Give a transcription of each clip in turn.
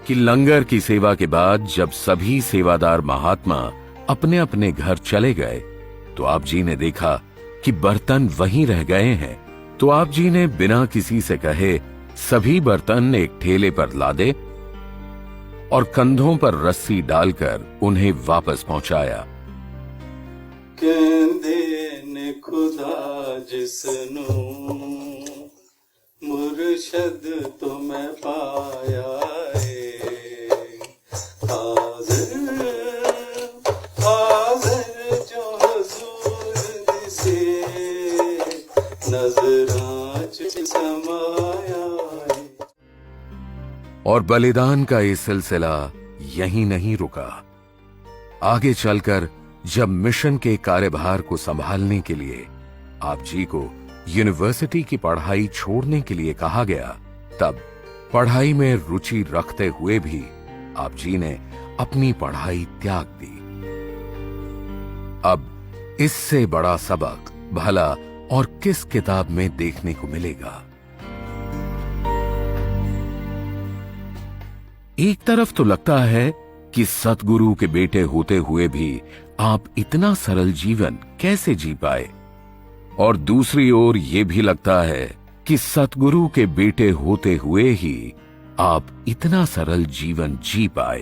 कि लंगर की सेवा के बाद जब सभी सेवादार महात्मा अपने अपने घर चले गए तो आप जी ने देखा कि बर्तन वहीं रह गए हैं। तो आप जी ने बिना किसी से कहे सभी बर्तन एक ठेले पर लादे और कंधों पर रस्सी डालकर उन्हें वापस पहुंचाया। कहंदे ने खुदा जिसनू मुर्शद तो मैं पाया है, हाज़िर हाज़िर जो हुज़ूर दिसे नज़रां च समाया है। और बलिदान का ये सिलसिला यहीं नहीं रुका। आगे चलकर जब मिशन के कार्यभार को संभालने के लिए आप जी को यूनिवर्सिटी की पढ़ाई छोड़ने के लिए कहा गया, तब पढ़ाई में रुचि रखते हुए भी आप जी ने अपनी पढ़ाई त्याग दी। अब इससे बड़ा सबक भला और किस किताब में देखने को मिलेगा। एक तरफ तो लगता है कि सतगुरु के बेटे होते हुए भी आप इतना सरल जीवन कैसे जी पाए, और दूसरी ओर यह भी लगता है कि सतगुरु के बेटे होते हुए ही आप इतना सरल जीवन जी पाए।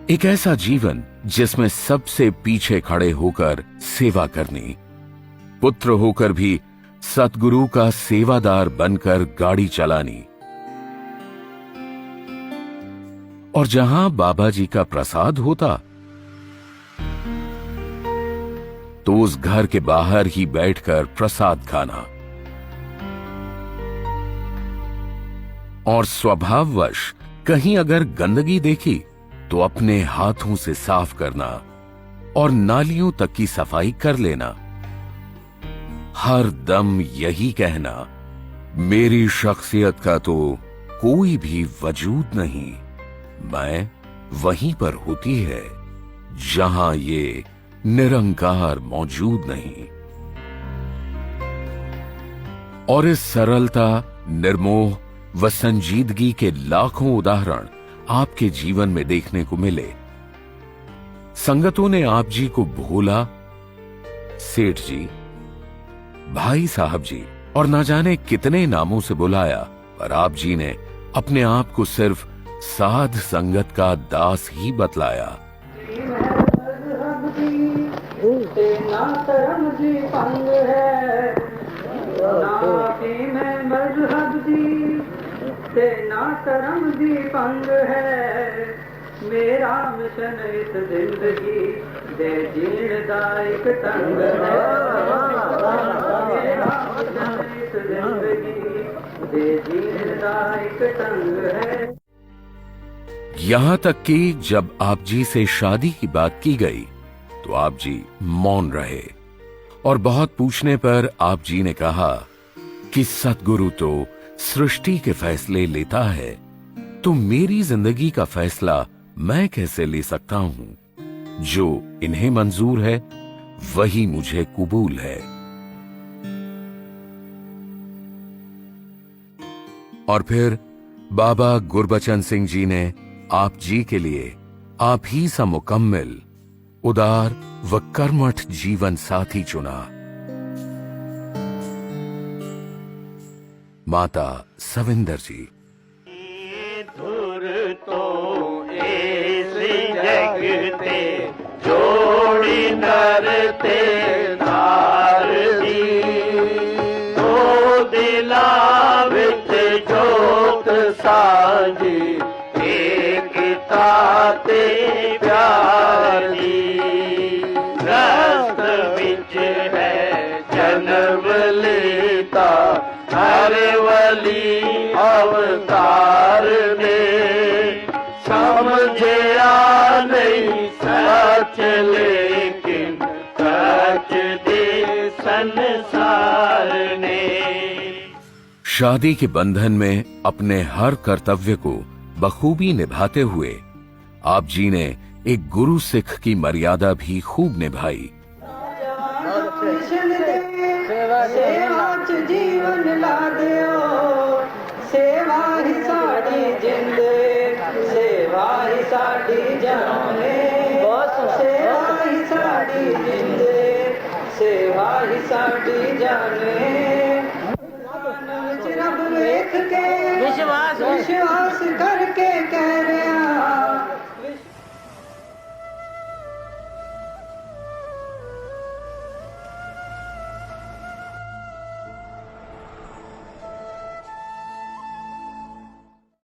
एक ऐसा जीवन जिसमें सबसे पीछे खड़े होकर सेवा करनी, पुत्र होकर भी सतगुरु का सेवादार बनकर गाड़ी चलानी, और जहां बाबा जी का प्रसाद होता तो उस घर के बाहर ही बैठकर प्रसाद खाना, और स्वभाववश कहीं अगर गंदगी देखी तो अपने हाथों से साफ करना और नालियों तक की सफाई कर लेना। हर दम यही कहना, मेरी शख्सियत का तो कोई भी वजूद नहीं, मैं वहीं पर होती है जहां ये निरंकार मौजूद नहीं। और इस सरलता, निर्मोह व संजीदगी के लाखों उदाहरण आपके जीवन में देखने को मिले। संगतों ने आप जी को भोला, सेठ जी, भाई साहब जी और ना जाने कितने नामों से बुलाया, पर आप जी ने अपने आप को सिर्फ साध संगत का दास ही बतलाया। ना करम जी पंग है, ना मजहब दी ते ना करम जी पंग है, मेरा मिशन इस जिंदगी दे जीण दा एक ढंग है, मेरा मिशन इस जिंदगी दे जीण दा एक ढंग है। यहां तक कि जब आप जी से शादी की बात की गई तो आप जी मौन रहे, और बहुत पूछने पर आप जी ने कहा कि सतगुरु तो सृष्टि के फैसले लेता है, तो मेरी जिंदगी का फैसला मैं कैसे ले सकता हूं? जो इन्हें मंजूर है वही मुझे कबूल है। और फिर बाबा गुरबचन सिंह जी ने आप जी के लिए आप ही सा मुकम्मिल, उदार व कर्मठ जीवन साथी चुना। माता सविंदर जी। धुर तो ऐस जगते जोड़ी नरते नार दी, तो दिला विच जोत साझी एक ताते प्यार दी, रस्त विच है जन्म लेता हर वली अवतार ने, समझया नहीं सच लेकिन सच दे संसार ने। शादी के बंधन में अपने हर कर्तव्य को बखूबी निभाते हुए आप जी ने एक गुरु सिख की मर्यादा भी खूब निभाई। सेवा ਜੀਵਨ ਲਾ ਦਿਓ ਸੇਵਾ ਹੀ ਸਾਡੀ ਜਿੰਦ ਸੇਵਾ ਹੀ ਸਾਡੀ ਜਾਨ ਸੇਵਾ ਹੀ ਸਾਡੀ ਜਿੰਦ ਸੇਵਾ ਹੀ ਸਾਡੀ ਜਾਨ ਵਿੱਚ ਰੱਬ ਵੇਖ ਕੇ ਵਿਸ਼ਵਾਸ